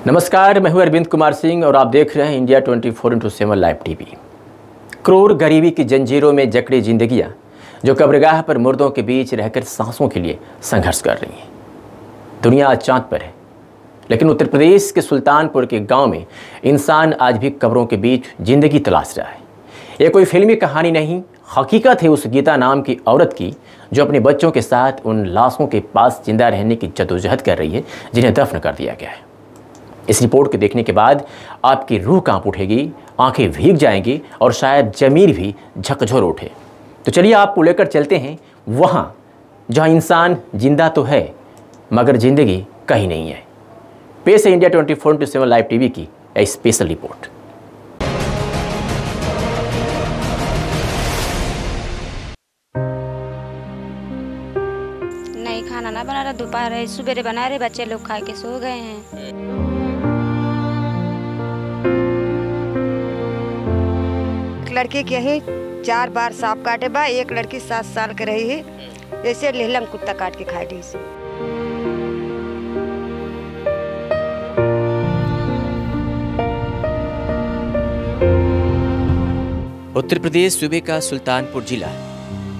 नमस्कार, मैं हूं अरविंद कुमार सिंह और आप देख रहे हैं इंडिया 24/7 लाइव टीवी। क्रूर गरीबी की जंजीरों में जकड़ी जिंदगियां जो कब्रगाह पर मुर्दों के बीच रहकर सांसों के लिए संघर्ष कर रही हैं। दुनिया आज चांद पर है, लेकिन उत्तर प्रदेश के सुल्तानपुर के गांव में इंसान आज भी कब्रों के बीच जिंदगी तलाश रहा है। ये कोई फिल्मी कहानी नहीं, हकीकत है उस गीता नाम की औरत की जो अपने बच्चों के साथ उन लाशों के पास जिंदा रहने की जद्दोजहद कर रही है जिन्हें दफन कर दिया गया है। इस रिपोर्ट के देखने के बाद आपकी रूह कांप उठेगी, आंखें भीग जाएंगी और शायद जमीन भी झकझोर उठे। तो चलिए आपको लेकर चलते हैं वहां जहां इंसान जिंदा तो है मगर जिंदगी कहीं नहीं है। पेश है इंडिया 24/7 लाइव टीवी की एक स्पेशल रिपोर्ट। नहीं, खाना ना बना रहा, दोपहर है, सुबह बना रहे, बच्चे लोग खा के सो गए हैं। लड़की के ही 4 बार सांप काटे बा, एक लड़की 7 साल के रही है, जैसे लेहलम कुत्ता काट के खाई ली। उत्तर प्रदेश सूबे का सुल्तानपुर जिला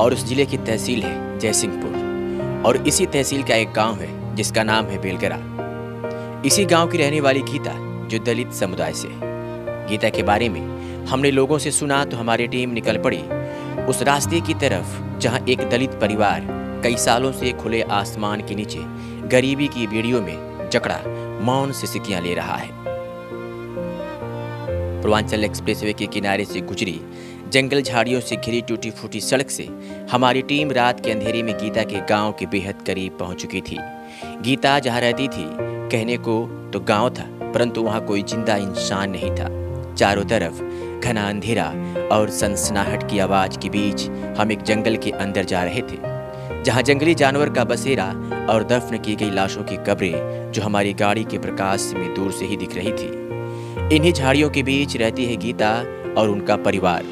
और उस जिले की तहसील है जयसिंहपुर और इसी तहसील का एक गांव है जिसका नाम है बेलगरा। इसी गांव की रहने वाली गीता जो दलित समुदाय से है। गीता के बारे में हमने लोगों से सुना तो हमारी टीम निकल पड़ी उस रास्ते की तरफ जहां एक दलित परिवार कई सालों से खुले आसमान के नीचे गरीबी की बेड़ियों में जकड़ा मौन से सिक्कियां ले रहा है। पूर्वांचल एक्सप्रेसवे के किनारे से गुजरी जंगल झाड़ियों से घिरी टूटी फूटी सड़क से हमारी टीम रात के अंधेरे में गीता के गांव के बेहद करीब पहुंच चुकी थी। गीता जहां रहती थी कहने को तो गांव था, परंतु वहां कोई जिंदा इंसान नहीं था। चारों तरफ घना अंधेरा और सनसनाहट की आवाज के बीच हम एक जंगल के अंदर जा रहे थे जहां जंगली जानवर का बसेरा और दफन की गई लाशों की कब्रें जो हमारी गाड़ी के प्रकाश में दूर से ही दिख रही थी। इन्हीं झाड़ियों के बीच रहती है गीता और उनका परिवार।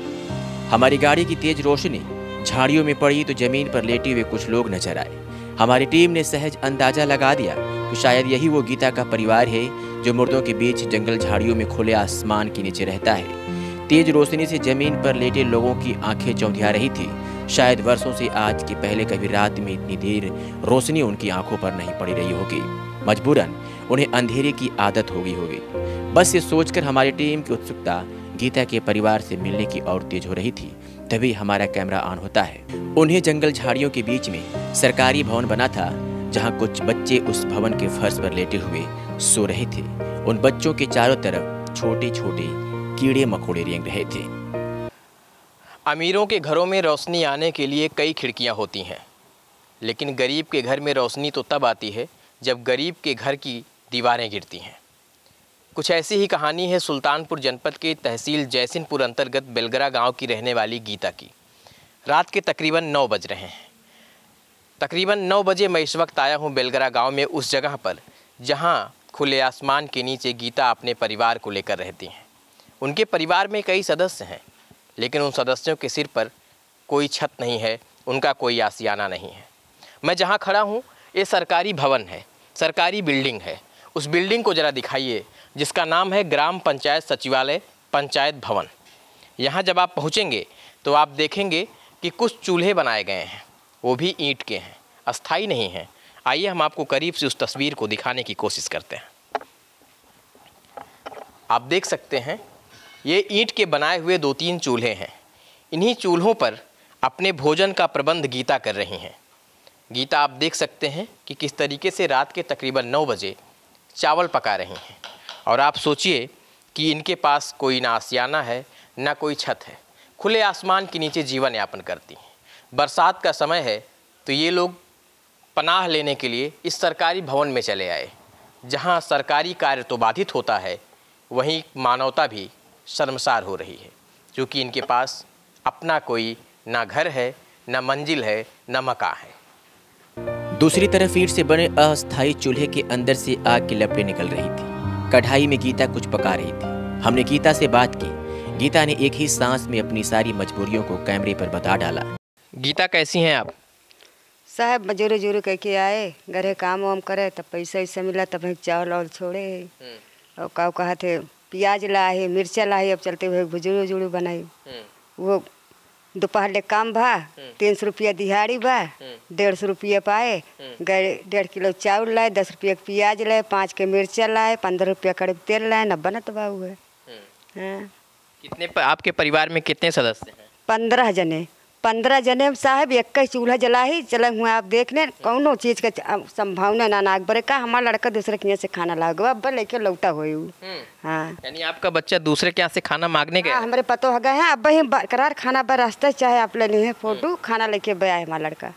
हमारी गाड़ी की तेज रोशनी झाड़ियों में पड़ी तो जमीन पर लेटे हुए कुछ लोग नजर आए। हमारी टीम ने सहज अंदाजा लगा दिया कि शायद यही वो गीता का परिवार है जो मुर्दों के बीच जंगल झाड़ियों में खुले आसमान के नीचे रहता है। तेज रोशनी से जमीन पर लेटे लोगों की आंखें चौंधिया रही थी। शायद वर्षों से आज के पहले कभी रात में इतनी देर रोशनी उनकी आंखों पर नहीं पड़ी रही होगी। मजबूरन उन्हें अंधेरे की आदत हो गई होगी। बस ये सोचकर हमारी टीम की उत्सुकता गीता के परिवार से मिलने की और तेज हो रही थी। तभी हमारा कैमरा ऑन होता है। उन्हें जंगल झाड़ियों के बीच में सरकारी भवन बना था जहां कुछ बच्चे उस भवन के फर्श पर लेटे हुए सो रहे थे। उन बच्चों के चारों तरफ छोटे छोटे कीड़े मकोड़े रेंग रहे थे। अमीरों के घरों में रोशनी आने के लिए कई खिड़कियां होती हैं, लेकिन गरीब के घर में रोशनी तो तब आती है जब गरीब के घर की दीवारें गिरती हैं। कुछ ऐसी ही कहानी है सुल्तानपुर जनपद के तहसील जयसिंहपुर अंतर्गत बेलगरा गांव की रहने वाली गीता की। रात के तकरीबन 9 बज रहे हैं। तकरीबन 9 बजे मैं इस वक्त आया हूं बेलगरा गांव में, उस जगह पर जहां खुले आसमान के नीचे गीता अपने परिवार को लेकर रहती हैं। उनके परिवार में कई सदस्य हैं, लेकिन उन सदस्यों के सिर पर कोई छत नहीं है, उनका कोई आशियाना नहीं है। मैं जहां खड़ा हूं ये सरकारी भवन है, सरकारी बिल्डिंग है। उस बिल्डिंग को ज़रा दिखाइए जिसका नाम है ग्राम पंचायत सचिवालय पंचायत भवन। यहाँ जब आप पहुँचेंगे तो आप देखेंगे कि कुछ चूल्हे बनाए गए हैं, वो भी ईंट के हैं, अस्थाई नहीं हैं। आइए हम आपको करीब से उस तस्वीर को दिखाने की कोशिश करते हैं। आप देख सकते हैं ये ईंट के बनाए हुए 2-3 चूल्हे हैं। इन्हीं चूल्हों पर अपने भोजन का प्रबंध गीता कर रही हैं। गीता आप देख सकते हैं कि किस तरीके से रात के तकरीबन 9 बजे चावल पका रही हैं। और आप सोचिए कि इनके पास कोई ना आशियाना है ना कोई छत है, खुले आसमान के नीचे जीवन यापन करती हैं। बरसात का समय है तो ये लोग पनाह लेने के लिए इस सरकारी भवन में चले आए। जहां सरकारी कार्य तो बाधित होता है, वहीं मानवता भी शर्मसार हो रही है, क्योंकि इनके पास अपना कोई ना घर है, ना मंजिल है, ना मकान है। दूसरी तरफ ईंट से बने अस्थायी चूल्हे के अंदर से आग की लपटें निकल रही थी। कढ़ाई में गीता कुछ पका रही थी। हमने गीता से बात की। गीता ने एक ही सांस में अपनी सारी मजबूरियों को कैमरे पर बता डाला। गीता कैसी हैं आप? साहब मजूरी कह के आए, घरे काम वाम करे तब पैसा ऐसा मिला तब चावल वावल छोड़े। और का कहा थे प्याज लाए मिर्चा लाए, अब चलते हुए भुजड़ू उजुड़ू बनाई। वो दोपहर ले काम भा 300 रुपया दिहाड़ी बा, 150 रुपया पाए गए। 1.5 किलो चावल लाए, 10 रुपया प्याज लाए, 5 के मिर्चा लाए, 15 रुपया करीब तेल लाए, 90 बनत बा हुए। हाँ। कितने आपके परिवार में कितने सदस्य हैं? 15 जने। 15 जने साहब एक ही चूल्हा जला ही चले हुए। आप देखने कौनो चीज का संभावना ना नाक बरे का हमारा लड़का दूसरे के यहाँ से खाना लाओ अब लेके लौटा हो। हाँ, यानी आपका बच्चा दूसरे के यहाँ से खाना मांगने गया? हाँ, हमारे पतो हो गए हैं अब ही बरकरार खाना पर रास्ते चाहे आप लेने हैं फोटो खाना लेके बया है हमारा लड़का।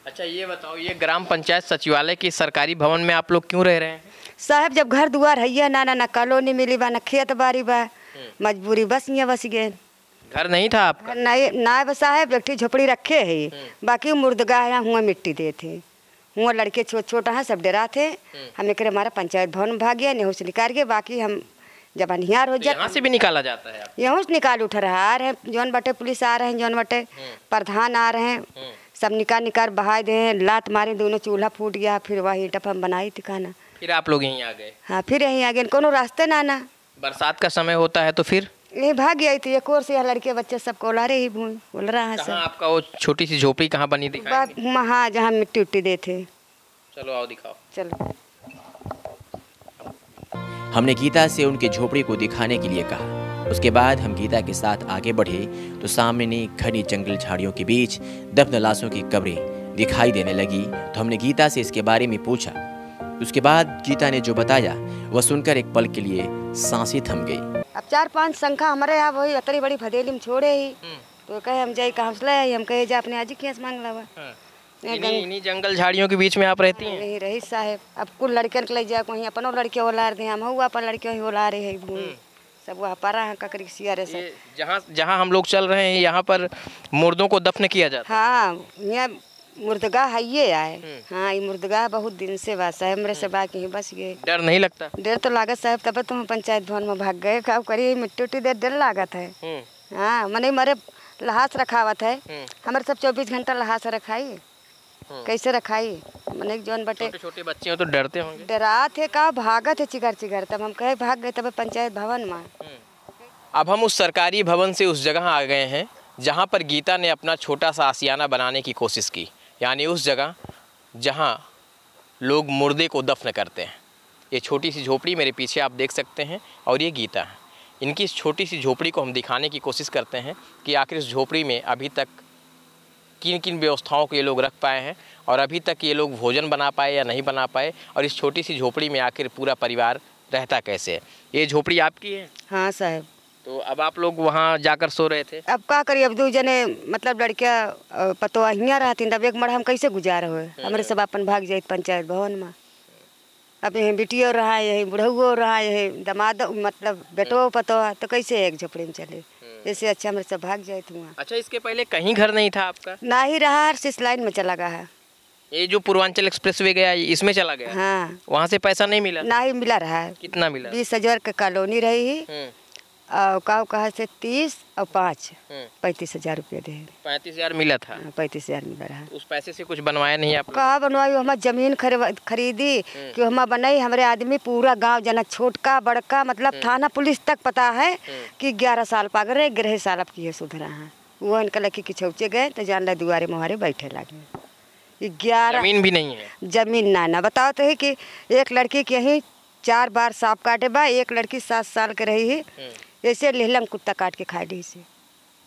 अच्छा ये बताओ, ये ग्राम पंचायत सचिवालय की सरकारी भवन में आप लोग क्यों रह रहे हैं? साहब जब घर दुआर है ना कॉलोनी मिली बा, ना खेत बाड़ी बा, मजबूरी बस यहाँ बस गए। घर नहीं था आपका? नहीं ना बस साहब एक झोपड़ी रखे है, बाकी मुर्दगा है हुआ मिट्टी दे थे। हुआ लड़के छोटा है सब डरा थे। हम एक हमारा पंचायत भवन में भाग गया, यहाँ से निकाल गए। बाकी हम जब अनिहार हो जाए यहाँ से भी निकाला जाता है? यहाँ से निकाल उठ रहा आ रहे हैं जौन बटे पुलिस आ रहे हैं, जौन बटे प्रधान आ रहे हैं, सब निकाल बहा दे लात मारे, दोनों चूल्हा फूट गया। फिर वही टप हम बनाई थी खाना। फिर आप लोग यहीं आ गए? हाँ, फिर यहीं आ गए, कोनो रास्ते ना ना। बरसात का समय होता है तो फिर यही भाग गई थी। एक और से लड़के बच्चे सब कोला रहे ही बोल रहा है। कहाँ आपका वो छोटी सी झोपड़ी कहाँ बनी दिखाई? हाँ, जहाँ मिट्टी उट्टी दे थे। चलो आओ दिखाओ। चलो। हमने गीता से उनकी झोपड़ी को दिखाने के लिए कहा। उसके बाद हम गीता के साथ आगे बढ़े तो सामने घनी जंगल झाड़ियों के बीच दफन लाशों की कब्रें दिखाई देने लगी। तो हमने गीता से इसके बारे में पूछा। उसके बाद गीता ने जो बताया वह सुनकर एक पल के लिए सांसें थम गई। अब 4-5 संख्या हमारे यहाँ वही अतरी बड़ी फदेली में छोड़े ही तो कहे हम जाए कहाँ से हम कहे जा अपने आज ही मांग लावा। इन्हीं जंगल झाड़ियों के बीच में आप रहती हैं? यही रही साहब। अब कुल लड़के निकल जा कहीं अपनों लड़के ओला रहे, हम हुआ अपन लड़के ही ओला रहे हैं सब। वहाँ पारा है ककरी सिया रहे सब। जहाँ हम लोग चल रहे हैं यहाँ पर मुर्दों को दफन किया जाता है? हाँ, यहाँ मुर्दगा है ये आए। हाँ, ये मुर्दगा बहुत दिन से बस है हमरे से बाकी ही बस गए। डर नहीं लगता? डर तो लागत साहब, तब तो हम पंचायत भवन में भाग गए। क्या करिए मिट्टी उट्टी दे डर लागत है। हाँ, मने मरे लहास रखावत है हमारे सब 24 घंटा लहास रखाई। कैसे रखाई मने जौन बटे छोटे बच्चे हो तो डरते होंगे? डरा थे का भागत है चिगर तब हम कहे भाग गए तब पंचायत भवन में। अब हम उस सरकारी भवन से उस जगह आ गए हैं जहाँ पर गीता ने अपना छोटा सा आशियाना बनाने की कोशिश की, यानी उस जगह जहाँ लोग मुर्दे को दफन करते हैं। ये छोटी सी झोपड़ी मेरे पीछे आप देख सकते हैं और ये गीता है। इनकी इस छोटी सी झोपड़ी को हम दिखाने की कोशिश करते हैं कि आखिर इस झोपड़ी में अभी तक किन किन व्यवस्थाओं को ये लोग रख पाए हैं और अभी तक ये लोग भोजन बना पाए या नहीं बना पाए, और इस छोटी सी झोपड़ी में आखिर पूरा परिवार रहता कैसे है। ये झोपड़ी आपकी है? हाँ साहब। तो अब आप लोग वहाँ जाकर सो रहे थे? अब क्या करिए, अब 2 जने मतलब लड़कियाँ पतवा हियाँ रहती, तब एक मर हम कैसे गुजार हुए। हमारे सब अपन भाग जाए पंचायत भवन में। अब यही बेटियों रहा है, यही बुढ़ऊ रहा है, यही दमाद मतलब बेटो पतवा, तो कैसे एक झोपड़ी में चले। इससे अच्छा हमारे सब भाग जाए वहाँ। अच्छा, इसके पहले कहीं घर नहीं था आपका? ना ही रहा, इस लाइन में चला गया है। ये जो पूर्वांचल एक्सप्रेस वे गया इसमें चला गया? हाँ। वहाँ से पैसा नहीं मिला? ना ही मिला रहा है। कितना मिला? 20,000 का कॉलोनी रही और कहा से 30 और 5 35,000 रुपये दे। 35,000 मिला था? 35,000 मिला रहा। उस पैसे से कुछ बनवाया नहीं आप? कहाँ बनवाई, हमारी जमीन खरीदी कि हम बनाई। हमारे आदमी पूरा गांव जना छोटका बड़का मतलब थाना पुलिस तक पता है कि 11 साल पाग रहे, 11 साल अब की सुधरा है। वो इनका लड़की की छौचे गए तो जान ला दुआरे मुहारे बैठे लगे। 11 जमीन भी नहीं है? जमीन ना बताओ तो है कि एक लड़की के यहीं 4 बार सांप काटे बा, एक लड़की 7 साल के रही है। ऐसे लेहलम कुत्ता काट के खा ली से।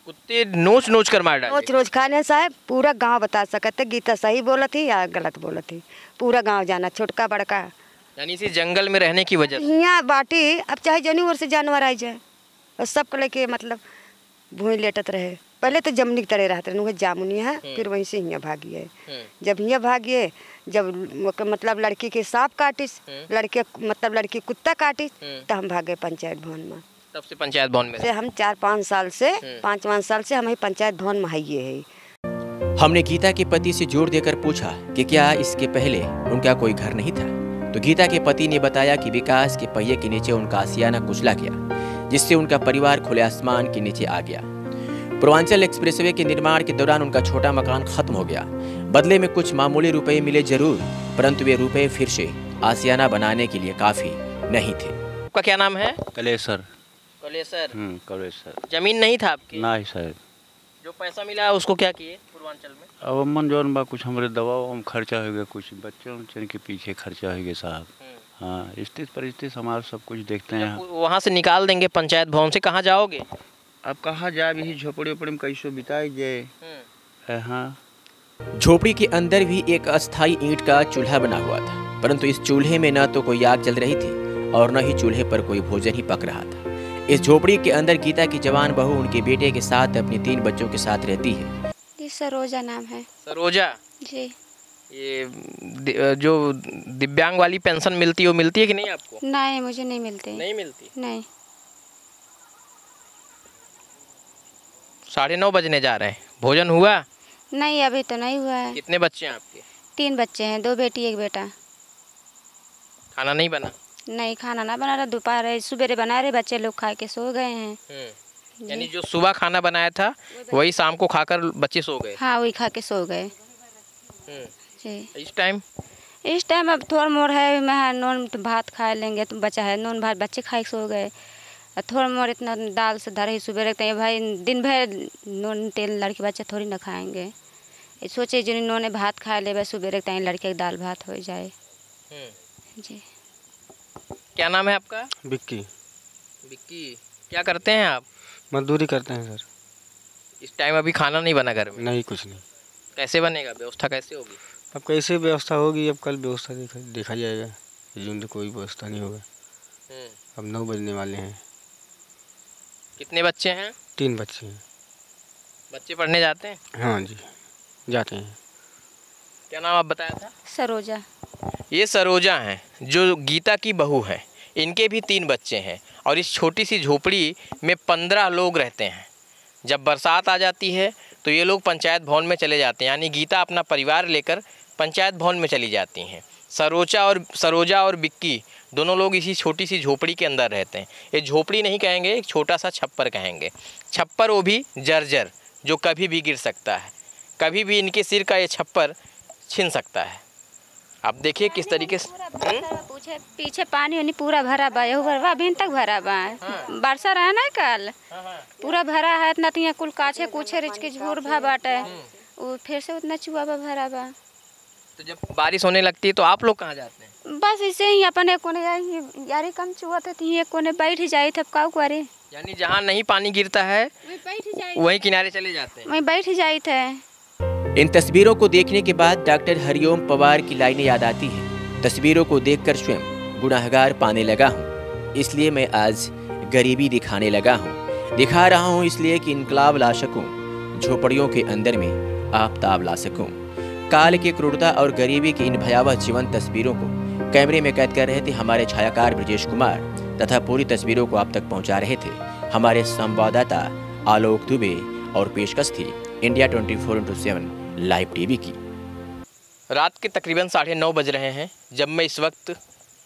कुत्ते नोच कर मार डाले? नोच खाने साहब पूरा गांव बता सकते गीता सही बोला थी या गलत बोला थी। पूरा गांव जाना छोटका बड़का। यानी इसी जंगल में रहने की वजह से यहाँ बाटी अब चाहे जनी ओर से जानवर आ जाए और सब लेके मतलब भूमि लेटत रहे। पहले तो जमनी की तरह रहते रहे जामुनी है, फिर वहीं से यहाँ भागिए। जब यहाँ भागिए जब मतलब लड़की के सांप काटिस, लड़के मतलब लड़की कुत्ता काटिस, तो हम भागे पंचायत भवन में। तब से पंचायत भवन में से हम 4-5 साल से 5 साल से हम पंचायत भवन में आइए है। हमने गीता के पति से जोर देकर पूछा कि क्या इसके पहले उनका कोई घर नहीं था। तो गीता के पति ने बताया कि विकास के पहिए के नीचे उनका आशियाना कुचला गया, जिससे उनका परिवार खुले आसमान के नीचे आ गया। पूर्वांचल एक्सप्रेसवे के निर्माण के दौरान उनका छोटा मकान खत्म हो गया। बदले में कुछ मामूली रुपए मिले जरूर, परंतु वे रुपए फिर से आशियाना बनाने के लिए काफी नहीं थे। आपका क्या नाम है? कलेसर। कलेसर। कलेसर। जमीन नहीं था आपकी? नहीं सर। जो पैसा मिला है उसको क्या किए पूर्वांचल में? अब मन जौन बा कुछ हमारे दवा हम खर्चा हो गया, कुछ बच्चों उच्चन के पीछे खर्चा हो गया साहब। हाँ, स्थिति परिस्थिति हमारा सब कुछ देखते हैं। वहाँ से निकाल देंगे पंचायत भवन से, कहाँ जाओगे? अब कहाँ जाए, भी झोपड़ी उपड़ी में कैसे बिताई जाए। हाँ, झोपड़ी के अंदर भी एक अस्थायी ईंट का चूल्हा बना हुआ था, परंतु इस चूल्हे में न तो कोई आग जल रही थी और न ही चूल्हे पर कोई भोजन ही पक रहा था। इस झोपड़ी के अंदर गीता की जवान बहू उनके बेटे के साथ अपनी 3 बच्चों के साथ रहती है। जी सरोजा नाम है। सरोजा जी। ये जो दिव्यांग वाली पेंशन मिलती है वो मिलती है कि नहीं आपको? नहीं, मुझे नहीं मिलती। नहीं मिलती? नहीं। 9:30 बजने जा रहे हैं, भोजन हुआ? नहीं, अभी तो नहीं हुआ है। कितने बच्चे हैं आपके? 3 बच्चे हैं, 2 बेटी 1 बेटा। खाना नहीं बना? नहीं, खाना ना बना रहा, दोपहर सुबह बना रहे, बच्चे लोग खा के सो गए हैं। यानी जो सुबह खाना बनाया था वही शाम को खाकर बच्चे सो गए? हाँ, वही खा के सो गए जी। इस टाइम अब थोड़ा मोड़ है, मैं नून भात खा लेंगे तो बचा है, नून भात बच्चे खा के सो गए। और थोड़ा मोड़ इतना दाल से धरे ही सुबह रखते हैं भाई, दिन भर नून तेल लड़के बच्चे थोड़ी ना खाएंगे। सोचे जिन्होंने भात खा ले, बस सुबह रखते हैं लड़के की दाल भात हो जाए जी। क्या नाम है आपका? विक्की। विक्की, क्या करते हैं आप? मजदूरी करते हैं सर। इस टाइम अभी खाना नहीं बना घर में? नहीं, कुछ नहीं। कैसे बनेगा, व्यवस्था कैसे होगी? अब कैसे व्यवस्था होगी, अब कल व्यवस्था देखा जाएगा। जून कोई व्यवस्था नहीं होगा। अब 9 बजने वाले हैं। कितने बच्चे हैं? 3 बच्चे हैं। बच्चे पढ़ने जाते हैं? हाँ जी, जाते हैं। क्या नाम आप बताया था? सरोजा। ये सरोजा हैं जो गीता की बहू है। इनके भी 3 बच्चे हैं और इस छोटी सी झोपड़ी में 15 लोग रहते हैं। जब बरसात आ जाती है तो ये लोग पंचायत भवन में चले जाते हैं, यानी गीता अपना परिवार लेकर पंचायत भवन में चली जाती हैं। सरोजा और विक्की दोनों लोग इसी छोटी सी झोपड़ी के अंदर रहते हैं। ये झोपड़ी नहीं कहेंगे, एक छोटा सा छप्पर कहेंगे। छप्पर वो भी जर्जर, जो कभी भी गिर सकता है, कभी भी इनके सिर का ये छप्पर छिन सकता है। आप देखिए किस तरीके से पीछे पानी उन्हीं पूरा भरा बा, अभी तक भरा बा। बरसा रहा ना कल, पूरा भरा है इतना, तो कुल काछे कुछे रिच के झूर भा बाटे, वो फिर से उतना चुआ बा भरा बा। तो जब बारिश होने लगती है तो आप लोग कहाँ जाते हैं? बस इसे ही अपने कोने यारी कम चुआ थी, एक कोने बैठ ही जाए थे, काऊ करे। यानी जहाँ नहीं पानी गिरता है वहीं किनारे चले जाते हैं, वहीं बैठ ही जाए थे। इन तस्वीरों को देखने के बाद डॉक्टर हरिओम पवार की लाइनें याद आती हैं। तस्वीरों को देखकर स्वयं गुनाहगार पाने लगा हूँ, इसलिए मैं आज गरीबी दिखाने लगा हूँ। दिखा रहा हूँ इसलिए कि इनकलाब ला सकूँ, झोपड़ियों के अंदर में आफताब ला सकूँ। काल की क्रूरता और गरीबी की इन भयावह जीवंत तस्वीरों को कैमरे में कैद कर रहे थे हमारे छायाकार ब्रजेश कुमार, तथा पूरी तस्वीरों को आप तक पहुँचा रहे थे हमारे संवाददाता आलोक दुबे, और पेशकश थी इंडिया 24x7 लाइव टीवी की। रात के तकरीबन 9:30 बज रहे हैं जब मैं इस वक्त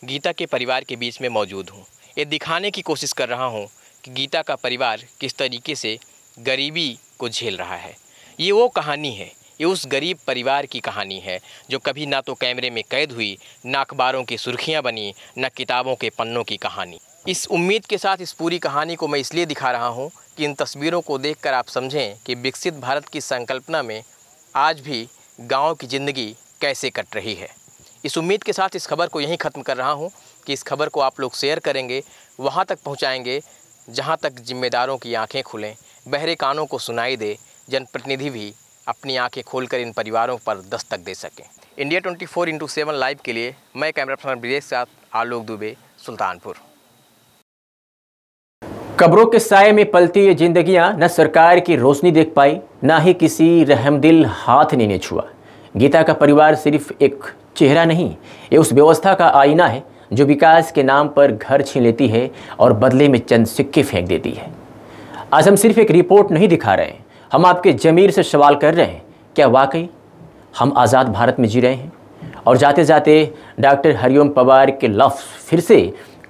गीता के परिवार के बीच में मौजूद हूँ। ये दिखाने की कोशिश कर रहा हूँ कि गीता का परिवार किस तरीके से गरीबी को झेल रहा है। ये वो कहानी है, ये उस गरीब परिवार की कहानी है जो कभी ना तो कैमरे में कैद हुई, ना अखबारों की सुर्खियाँ बनी, ना किताबों के पन्नों की कहानी। इस उम्मीद के साथ इस पूरी कहानी को मैं इसलिए दिखा रहा हूँ कि इन तस्वीरों को देखकर आप समझें कि विकसित भारत की संकल्पना में आज भी गाँव की ज़िंदगी कैसे कट रही है। इस उम्मीद के साथ इस खबर को यहीं ख़त्म कर रहा हूँ कि इस खबर को आप लोग शेयर करेंगे, वहाँ तक पहुँचाएँगे जहाँ तक जिम्मेदारों की आंखें खुलें, बहरे कानों को सुनाई दे, जनप्रतिनिधि भी अपनी आंखें खोलकर इन परिवारों पर दस्तक दे सकें। इंडिया 24x7 लाइव के लिए मैं कैमरा पर्सन ब्रिजेश के साथ आलोक दुबे, सुल्तानपुर। कब्रों के साए में पलती ये जिंदगियां न सरकार की रोशनी देख पाई, ना ही किसी रहमदिल हाथ ने छुआ। गीता का परिवार सिर्फ एक चेहरा नहीं, ये उस व्यवस्था का आईना है जो विकास के नाम पर घर छीन लेती है और बदले में चंद सिक्के फेंक देती है। आज हम सिर्फ एक रिपोर्ट नहीं दिखा रहे हैं, हम आपके ज़मीर से सवाल कर रहे हैं, क्या वाकई हम आज़ाद भारत में जी रहे हैं? और जाते जाते डॉक्टर हरिओम पवार के लफ्ज़ फिर से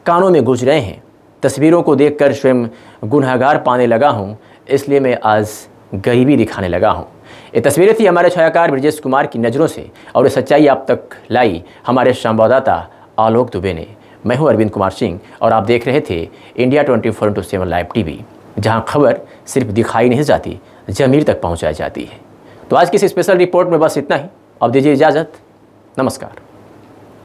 कानों में गूंज रहे हैं। तस्वीरों को देखकर स्वयं गुनहगार पाने लगा हूँ, इसलिए मैं आज गरीबी दिखाने लगा हूँ। ये तस्वीरें थी हमारे छायाकार ब्रजेश कुमार की नज़रों से, और ये सच्चाई आप तक लाई हमारे संवाददाता आलोक दुबे ने। मैं हूं अरविंद कुमार सिंह और आप देख रहे थे इंडिया 24/7 लाइव टीवी, जहां खबर सिर्फ दिखाई नहीं जाती, ज़मीर तक पहुंचाई जाती है। तो आज की इस स्पेशल रिपोर्ट में बस इतना ही। अब दीजिए इजाज़त। नमस्कार।